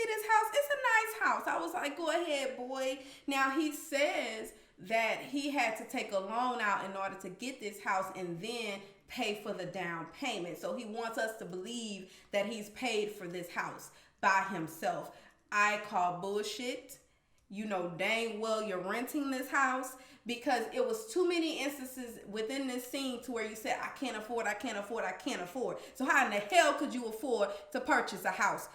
this house. It's a nice house. I was like, go ahead, boy. Now he says that he had to take a loan out in order to get this house and then pay for the down payment. So he wants us to believe that he's paid for this house by himself. I call bullshit. You know dang well you're renting this house, because it was too many instances within this scene to where you said, I can't afford. So how in the hell could you afford to purchase a house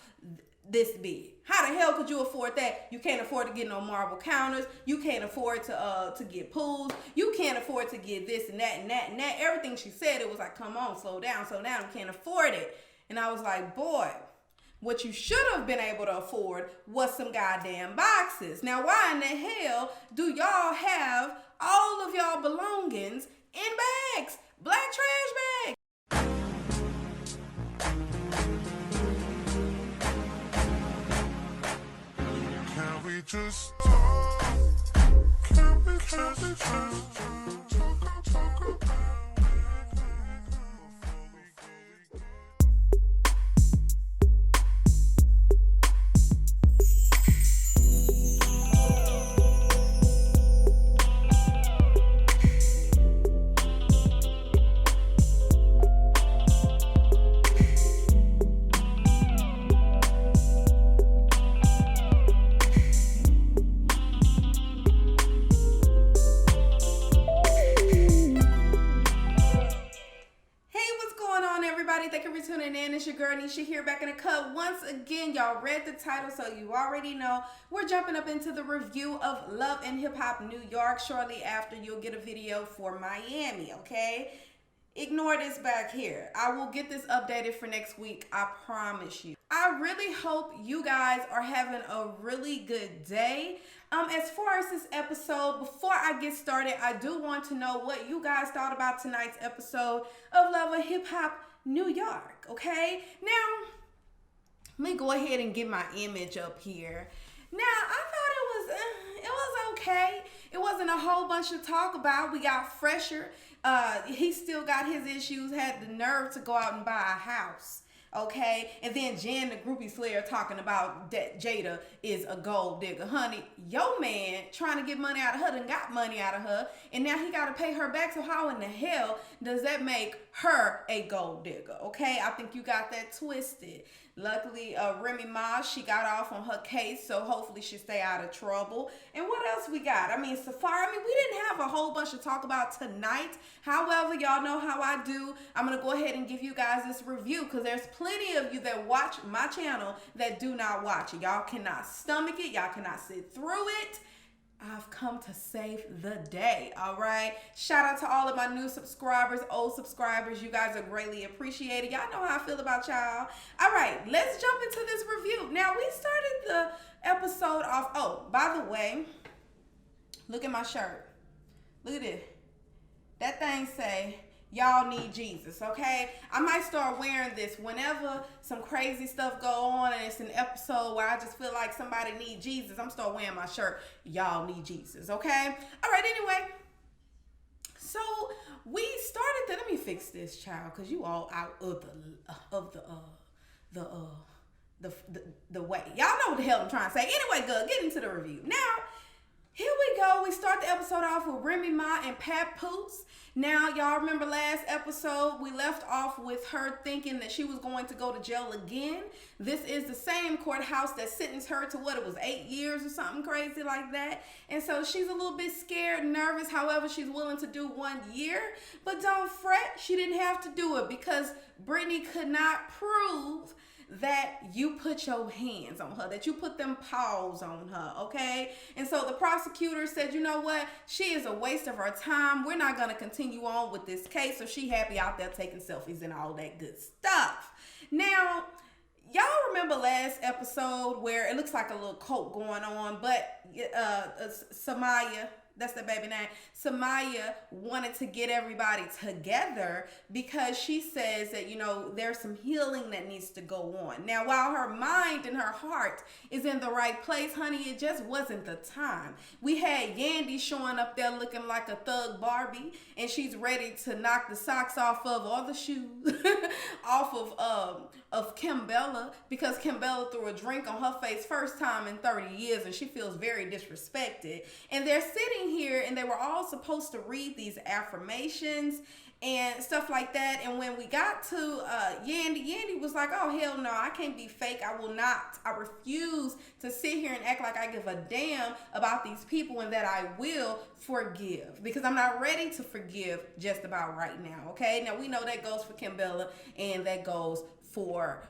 this big? How the hell could you afford that? You can't afford to get no marble counters. You can't afford to get pools. You can't afford to get this and that and that and that. Everything she said, it was like, come on, slow down. You can't afford it. And I was like, boy, what you should have been able to afford was some goddamn boxes. Now, why in the hell do y'all have all of y'all belongings in bags? Black trash bags. Can we just talk? Can we just talk about It's your girl Nesha here, back in the cut once again. Y'all read the title, so you already know we're jumping up into the review of Love and Hip Hop New York. Shortly after, you'll get a video for Miami, okay? Ignore this back here. I will get this updated for next week, I promise you. I really hope you guys are having a really good day. As far as this episode, before I get started, I do want to know what you guys thought about tonight's episode of Love and Hip Hop New York, okay? Now, let me go ahead and get my image up here. Now, I thought it was okay. It wasn't a whole bunch to talk about. We got Fresher. He still got his issues, had the nerve to go out and buy a house, okay? And then Jen, the groupie slayer, talking about that Jada is a gold digger. Honey, your man trying to get money out of her done got money out of her, and now he got to pay her back. So how in the hell does that make her a gold digger, okay? I think you got that twisted. Luckily, Remy Ma, she got off on her case, so hopefully she'll stay out of trouble. And what else we got? I mean, Safaree, we didn't have a whole bunch to talk about tonight. However, y'all know how I do. I'm going to go ahead and give you guys this review, because there's plenty of you that watch my channel that do not watch it. Y'all cannot stomach it. Y'all cannot sit through it. I've come to save the day, all right? Shout out to all of my new subscribers, old subscribers. You guys are greatly appreciated. Y'all know how I feel about y'all. All right, let's jump into this review. Now, we started the episode off. Oh, by the way, look at my shirt. Look at it. That thing say, y'all need Jesus, okay? I might start wearing this whenever some crazy stuff go on and it's an episode where I just feel like somebody need Jesus. I'm start wearing my shirt, y'all need Jesus, okay? All right, anyway. So we started let me fix this, child, because you all out of the way. Y'all know what the hell I'm trying to say. Anyway, good, get into the review. Now, here we go. We start the episode off with Remy Ma and Papoose. Now, y'all remember last episode, we left off with her thinking that she was going to go to jail again. This is the same courthouse that sentenced her to, what, it was 8 years or something crazy like that. And so she's a little bit scared, nervous. However, she's willing to do 1 year. But don't fret, she didn't have to do it because Brittany could not prove that you put your hands on her, that you put them paws on her, okay? And so the prosecutor said, you know what? She is a waste of her time. We're not going to continue on with this case. So she happy out there taking selfies and all that good stuff. Now, y'all remember last episode where it looks like a little cult going on, but Samaya, that's the baby name, Samaya wanted to get everybody together because she says that, you know, there's some healing that needs to go on. Now, while her mind and her heart is in the right place, honey, it just wasn't the time. We had Yandy showing up there looking like a thug Barbie, and she's ready to knock the socks off of all the shoes off of of Kimbella because Kimbella threw a drink on her face first time in 30 years and she feels very disrespected. And they're sitting here and they were all supposed to read these affirmations and stuff like that. And when we got to Yandy was like, oh, hell no, I can't be fake. I refuse to sit here and act like I give a damn about these people and that I will forgive because I'm not ready to forgive just about right now, okay? Now, we know that goes for Kimbella and that goes for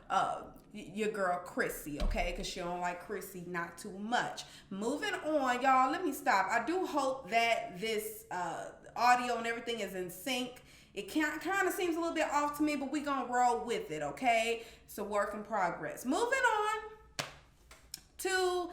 your girl Chrissy, okay? Because she don't like Chrissy not too much. Moving on, y'all, let me stop. I do hope that this audio and everything is in sync. It kind of seems a little bit off to me, but we're going to roll with it, okay? It's a work in progress. Moving on to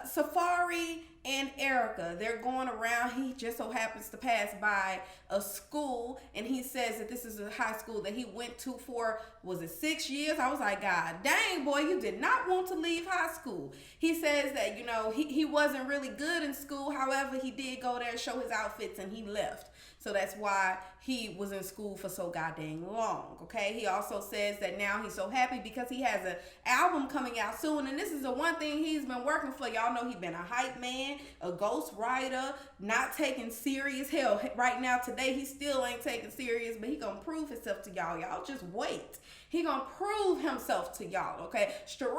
Safaree and Erica. They're going around. He just so happens to pass by a school, and he says that this is a high school that he went to for, was it 6 years? I was like, God dang, boy, you did not want to leave high school. He says that, you know, he wasn't really good in school. However, he did go there and show his outfits, and he left. So that's why he was in school for so goddamn long, okay? He also says that now he's so happy because he has an album coming out soon. And this is the one thing he's been working for. Y'all know he's been a hype man, a ghost writer, not taken serious. Hell, right now, today, he still ain't taken serious, but he gonna prove himself to y'all. Y'all just wait. He gonna prove himself to y'all, okay? Straight.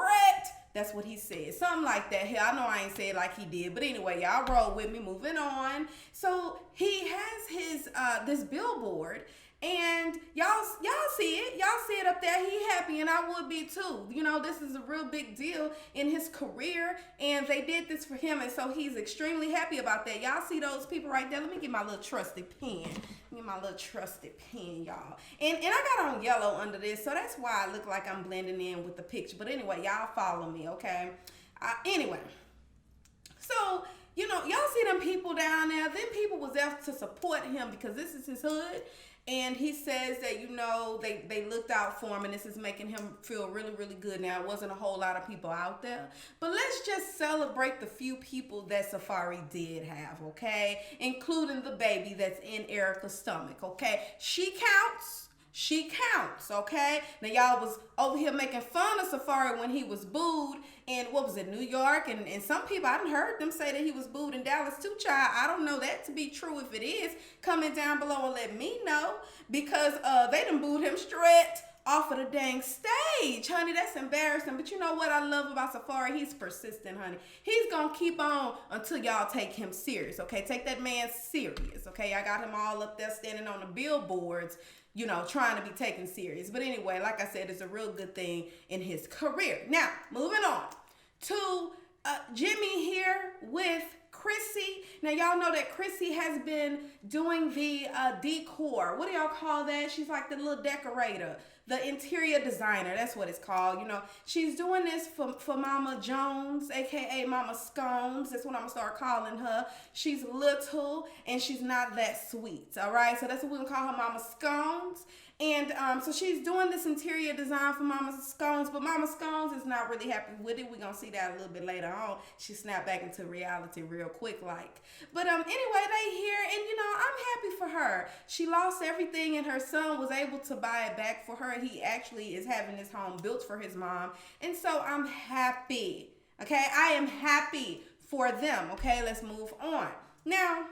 That's what he said. Something like that. Hell, I know I ain't say it like he did. But anyway, y'all roll with me. Moving on. So he has his this billboard. And y'all see it. Y'all see it up there. He happy and I would be too. You know, this is a real big deal in his career. And they did this for him. And so he's extremely happy about that. Y'all see those people right there? Let me get my little trusty pen. Y'all. And I got on yellow under this. So that's why I look like I'm blending in with the picture. But anyway, y'all follow me, okay? Anyway. So, you know, y'all see them people down there. Them people was there to support him because this is his hood. And he says that, you know, they looked out for him and this is making him feel really, really good. Now, it wasn't a whole lot of people out there. But let's just celebrate the few people that Safaree did have, okay? Including the baby that's in Erica's stomach, okay? She counts. She counts, okay? Now, y'all was over here making fun of Safaree when he was booed in, what was it, New York? And some people, I done heard them say that he was booed in Dallas too, child. I don't know that to be true. If it is, comment down below and let me know. Because they done booed him straight off of the dang stage, honey. That's embarrassing. But you know what I love about Safaree? He's persistent, honey. He's going to keep on until y'all take him serious, okay? Take that man serious, okay? I got him all up there standing on the billboards, you know, trying to be taken serious. But anyway, like I said, it's a real good thing in his career. Now, moving on to Jimmy here with Chrissy. Now, y'all know that Chrissy has been doing the decor. What do y'all call that? She's like the little decorator, the interior designer. That's what it's called. You know, she's doing this for Mama Jones, a.k.a. Mama Scones. That's what I'm going to start calling her. She's little and she's not that sweet, all right? So that's what we're going to call her, Mama Scones. And so she's doing this interior design for Mama Scones, but Mama Scones is not really happy with it. We're going to see that a little bit later on. She snapped back into reality real quick like. But anyway, they here, and you know, I'm happy for her. She lost everything and her son was able to buy it back for her. He actually is having this home built for his mom. And so I'm happy, okay? I am happy for them, okay? Let's move on. Now,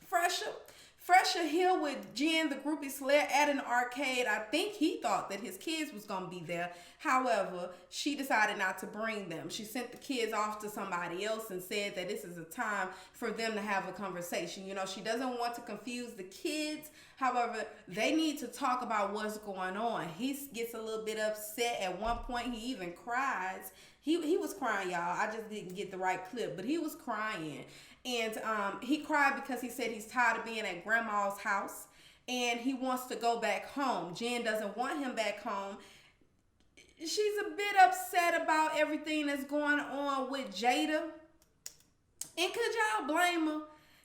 Fresher here with Jen, the groupie sled, at an arcade. I think he thought that his kids was going to be there. However, she decided not to bring them. She sent the kids off to somebody else and said that this is a time for them to have a conversation. You know, she doesn't want to confuse the kids. However, they need to talk about what's going on. He gets a little bit upset. At one point, he even cries. He was crying, y'all. I just didn't get the right clip, but he was crying. And he cried because he said he's tired of being at grandma's house and he wants to go back home. Jen doesn't want him back home. She's a bit upset about everything that's going on with Jada. And could y'all blame her?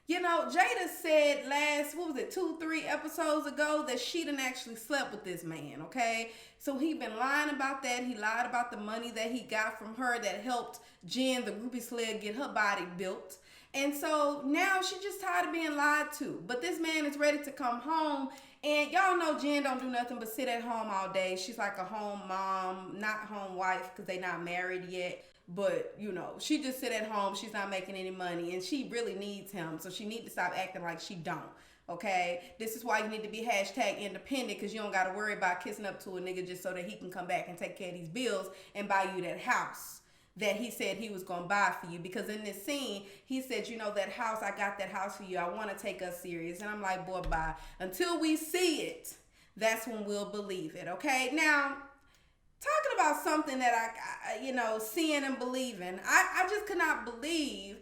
You know, Jada said last, 2-3 episodes ago that she done actually slept with this man, okay? So he been lying about that. He lied about the money that he got from her that helped Jen, the groupie sled, get her body built. And so now she's just tired of being lied to. But this man is ready to come home And y'all know Jen don't do nothing but sit at home all day. She's like a home mom, not home wife because they not married yet. But, you know, she just sit at home. She's not making any money. And she really needs him. So she need to stop acting like she don't. Okay? This is why you need to be hashtag independent, because you don't got to worry about kissing up to a nigga just so that he can come back and take care of these bills and buy you that house that he said he was going to buy for you. Because in this scene, he said, you know, that house, I got that house for you. I want to take us serious. And I'm like, boy, bye. Until we see it, that's when we'll believe it. Okay? Now, talking about something that I you know, seeing and believing, I just could not believe,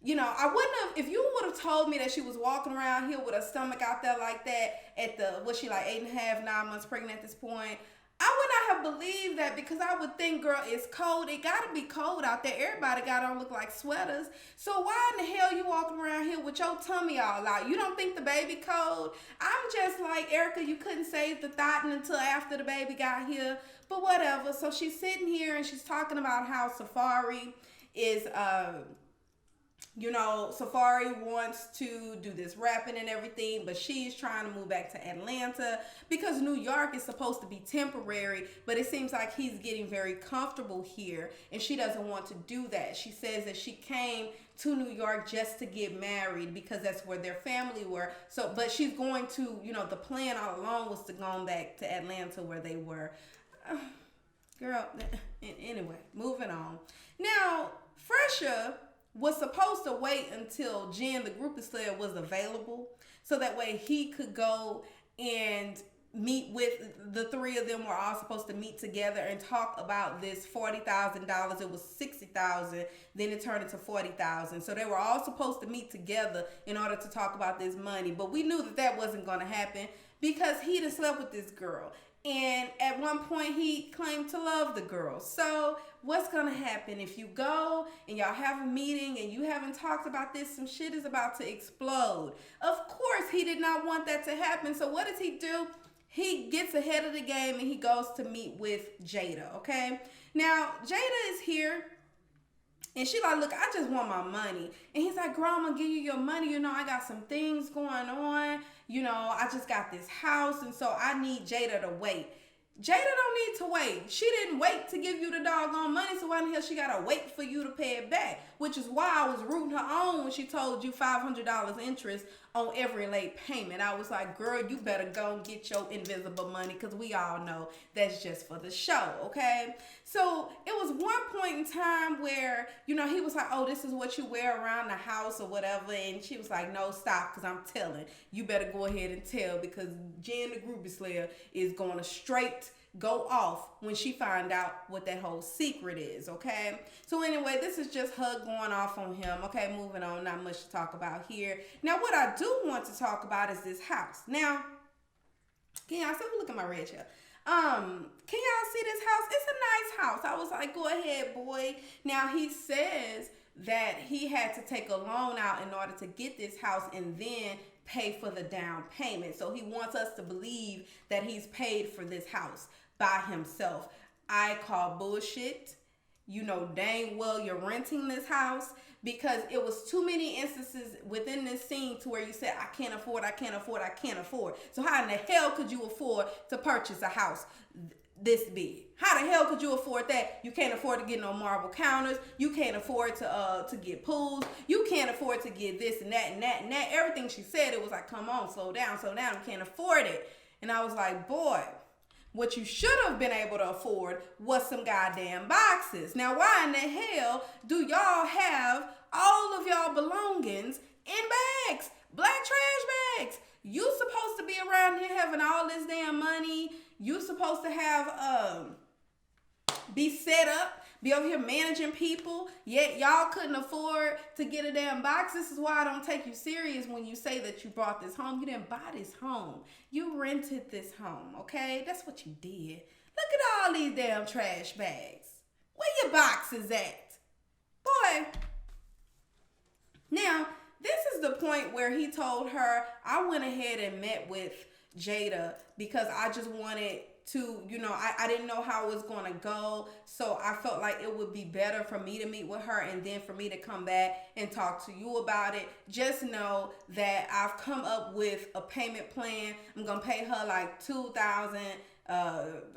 you know, I wouldn't have, if you would have told me that she was walking around here with her stomach out there like that at the, was she like 8.5, 9 months pregnant at this point? I would not have believed that, because I would think, girl, it's cold. It got to be cold out there. Everybody got on look like sweaters. So why in the hell you walking around here with your tummy all out? You don't think the baby cold? I'm just like, Erica, you couldn't save the thought until after the baby got here. But whatever. So she's sitting here and she's talking about how Safaree is, you know, Safaree wants to do this rapping and everything, but she's trying to move back to Atlanta because New York is supposed to be temporary, but it seems like he's getting very comfortable here and she doesn't want to do that. She says that she came to New York just to get married because that's where their family were. So, but she's going to, you know, the plan all along was to go back to Atlanta where they were. Girl, anyway, moving on. Now, Fresha was supposed to wait until Jen, the groupie slayer, was available so that way he could go and meet with, the three of them were all supposed to meet together and talk about this $40,000. It was $60,000, then it turned into $40,000. So they were all supposed to meet together in order to talk about this money, but we knew that that wasn't going to happen because he had slept with this girl. And at one point, he claimed to love the girl. So what's going to happen if you go and y'all have a meeting and you haven't talked about this? Some shit is about to explode. Of course, he did not want that to happen. So what does he do? He gets ahead of the game and he goes to meet with Jada, okay? Now, Jada is here. And she like, look, I just want my money. And he's like, girl, I'm going to give you your money. You know, I got some things going on. You know, I just got this house. And so I need Jada to wait. Jada don't need to wait. She didn't wait to give you the doggone money. So why in the hell she got to wait for you to pay it back? Which is why I was rooting her on when she told you $500 interest on every late payment. I was like, girl, you better go and get your invisible money because we all know that's just for the show, okay? So it was one point in time where, you know, he was like, oh, this is what you wear around the house or whatever. And she was like, no, stop, because I'm telling. You better go ahead and tell, because Jen, the groupie slayer, is going to straight go off when she find out what that whole secret is, okay? So anyway, this is just her going off on him. Okay, moving on, not much to talk about here. Now, what I do want to talk about is this house. Now, can y'all see? Look at my red chair. Can y'all see this house? It's a nice house. I was like, go ahead, boy. Now, he says that he had to take a loan out in order to get this house and then pay for the down payment. So he wants us to believe that he's paid for this house by himself. I call bullshit. You know dang well you're renting this house, because it was too many instances within this scene to where you said, I can't afford, I can't afford, I can't afford. So how in the hell could you afford to purchase a house this big? How the hell could you afford that? You can't afford to get no marble counters. You can't afford to get pools. You can't afford to get this and that and that and that. Everything she said, it was like, come on, slow down, slow down. You can't afford it. And I was like, boy, what you should have been able to afford was some goddamn boxes. Now, why in the hell do y'all have all of y'all belongings in bags? Black trash bags. You supposed to be around here having all this damn money. You supposed to have be set up, be over here managing people, yet y'all couldn't afford to get a damn box. This is why I don't take you serious when you say that you bought this home. You didn't buy this home. You rented this home, okay? That's what you did. Look at all these damn trash bags. Where your boxes at? Boy. Now, this is the point where he told her, I went ahead and met with Jada because I just wanted to, I didn't know how it was going to go. So I felt like it would be better for me to meet with her and then for me to come back and talk to you about it. Just know that I've come up with a payment plan. I'm going to pay her like $2,000.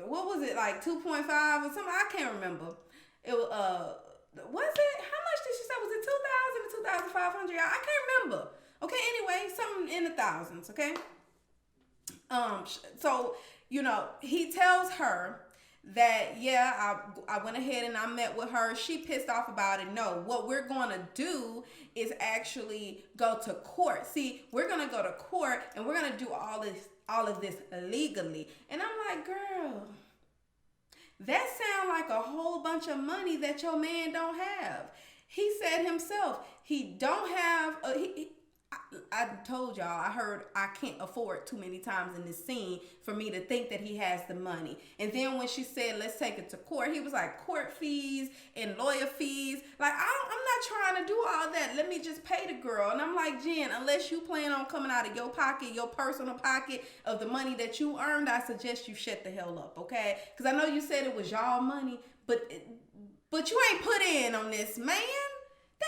What was it, like 2.5 or something? I can't remember. It was was it? How much did she say? Was it 2,000 or 2,500? I can't remember. Okay, anyway, something in the thousands. Okay. So he tells her that, yeah, I went ahead and I met with her. She pissed off about it. No, what we're going to do is actually go to court. See, we're going to go to court and we're going to do all of this legally. And I'm like, girl, that sounds like a whole bunch of money that your man don't have. He said himself, he don't have, I told y'all, I heard I can't afford too many times in this scene for me to think that he has the money. And then when she said, let's take it to court, he was like, court fees and lawyer fees. Like, I'm not trying to do all that. Let me just pay the girl. And I'm like, Jen, unless you plan on coming out of your pocket, your personal pocket of the money that you earned, I suggest you shut the hell up, okay? Because I know you said it was y'all money, but you ain't put in on this, man.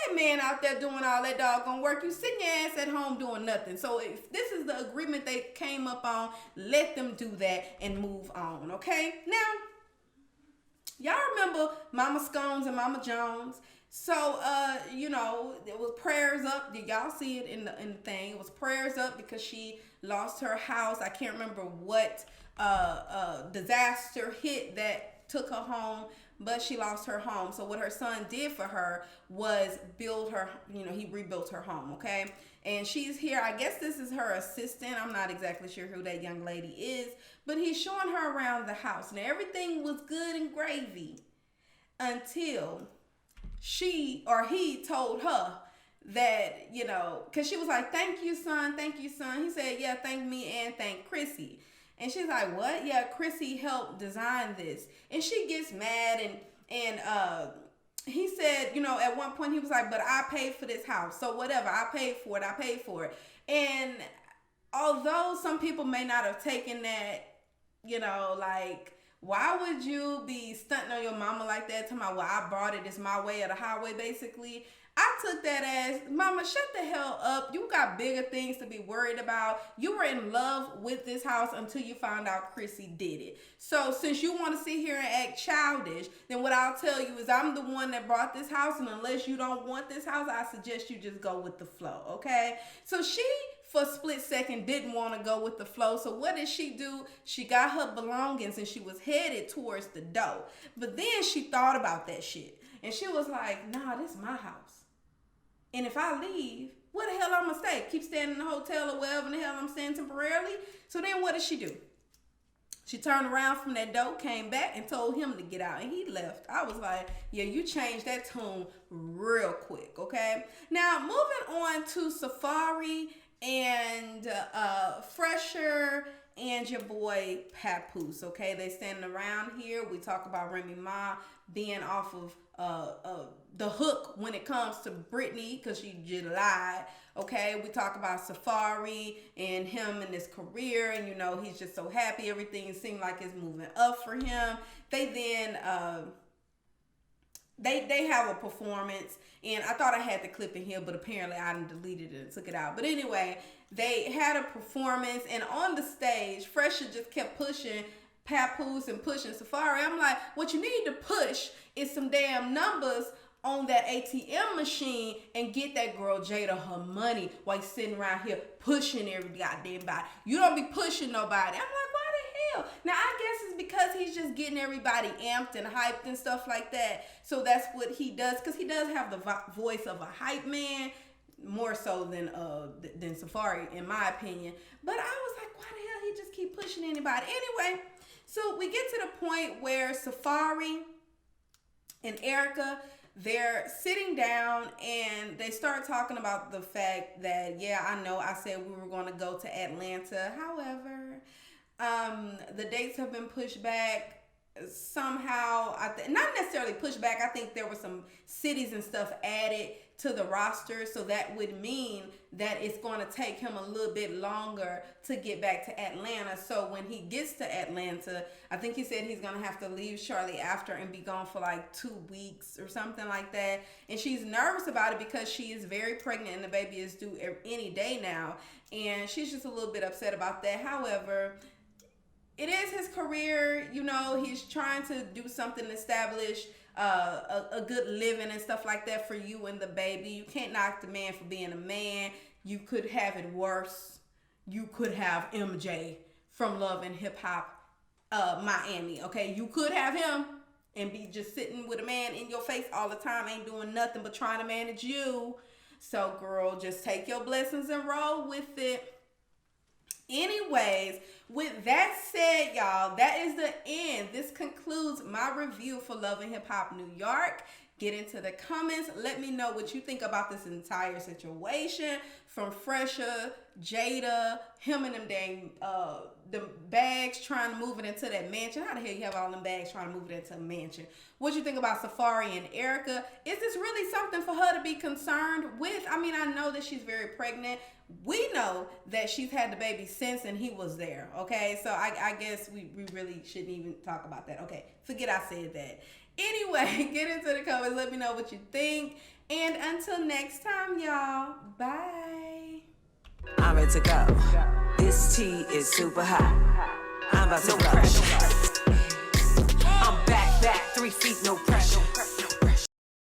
That man out there doing all that doggone work, you sitting your ass at home doing nothing. So if this is the agreement they came up on, let them do that and move on, okay? Now, y'all remember Mama Scones and Mama Jones? So, it was prayers up. Did y'all see it in the thing? It was prayers up because she lost her house. I can't remember what disaster hit that took her home, but she lost her home. So what her son did for her was build her, he rebuilt her home, okay? And she's here. I guess this is her assistant. I'm not exactly sure who that young lady is, but he's showing her around the house. Now, everything was good and gravy until he told her that, because she was like, thank you, son. Thank you, son. He said, yeah, thank me and thank Chrissy. And she's like, what? Yeah, Chrissy helped design this. And she gets mad and he said, at one point he was like, but I paid for this house. So whatever, I paid for it. And although some people may not have taken that, like, why would you be stunting on your mama like that? Talking about, well, I brought it, it's my way or the highway, basically. I took that as, mama, shut the hell up. You got bigger things to be worried about. You were in love with this house until you found out Chrissy did it. So since you want to sit here and act childish, then what I'll tell you is I'm the one that brought this house. And unless you don't want this house, I suggest you just go with the flow, okay? So she, for a split second, didn't want to go with the flow. So what did she do? She got her belongings and she was headed towards the door. But then she thought about that shit. And she was like, nah, this is my house. And if I leave, where the hell I'm going to stay? Keep staying in the hotel or wherever in the hell I'm staying temporarily? So then what did she do? She turned around from that door, came back, and told him to get out. And he left. I was like, yeah, you changed that tune real quick, okay? Now, moving on to Safaree and Fresher and your boy Papoose, okay? They standing around here. We talk about Remy Ma being off of the hook when it comes to Britney because she just lied, okay? We talk about Safaree and him and his career, and he's just so happy. Everything seemed like it's moving up for him. They then they have a performance, and I thought I had the clip in here, but apparently I deleted it and took it out. But anyway, they had a performance, and on the stage, Fresher just kept pushing Papoose and pushing Safaree. I'm like, what you need to push is some damn numbers on that ATM machine and get that girl Jada her money while you sitting around here pushing every goddamn body. You don't be pushing nobody. I'm like, why the hell? Now, I guess it's because he's just getting everybody amped and hyped and stuff like that. So that's what he does, because he does have the voice of a hype man, more so than Safaree, in my opinion. But I was like, why the hell he just keep pushing anybody? Anyway, so we get to the point where Safaree and Erica, they're sitting down and they start talking about the fact that, yeah, I know I said we were going to go to Atlanta. However, the dates have been pushed back. somehow, not necessarily pushed back. I think there were some cities and stuff added to the roster, so that would mean that it's going to take him a little bit longer to get back to Atlanta. So when he gets to Atlanta, I think he said he's going to have to leave shortly after and be gone for like 2 weeks or something like that. And she's nervous about it because she is very pregnant and the baby is due any day now. And she's just a little bit upset about that. However, it is his career, you know, he's trying to do something to establish a good living and stuff like that for you and the baby. You can't knock the man for being a man. You could have it worse. You could have MJ from Love and Hip Hop Miami, okay? You could have him and be just sitting with a man in your face all the time, ain't doing nothing but trying to manage you. So, girl, just take your blessings and roll with it. Anyways, with that said, y'all, that is the end. This concludes my review for Love and Hip Hop New York. Get into the comments. Let me know what you think about this entire situation. From Fresha, Jada, him and them dang the bags trying to move it into that mansion. How the hell you have all them bags trying to move it into a mansion? What you think about Safaree and Erica? Is this really something for her to be concerned with? I mean, I know that she's very pregnant. We know that she's had the baby since and he was there, okay? So I guess we really shouldn't even talk about that. Okay, forget I said that. Anyway, get into the comments. Let me know what you think. And until next time, y'all, bye. I'm ready to go. This tea is super hot. I'm about to go.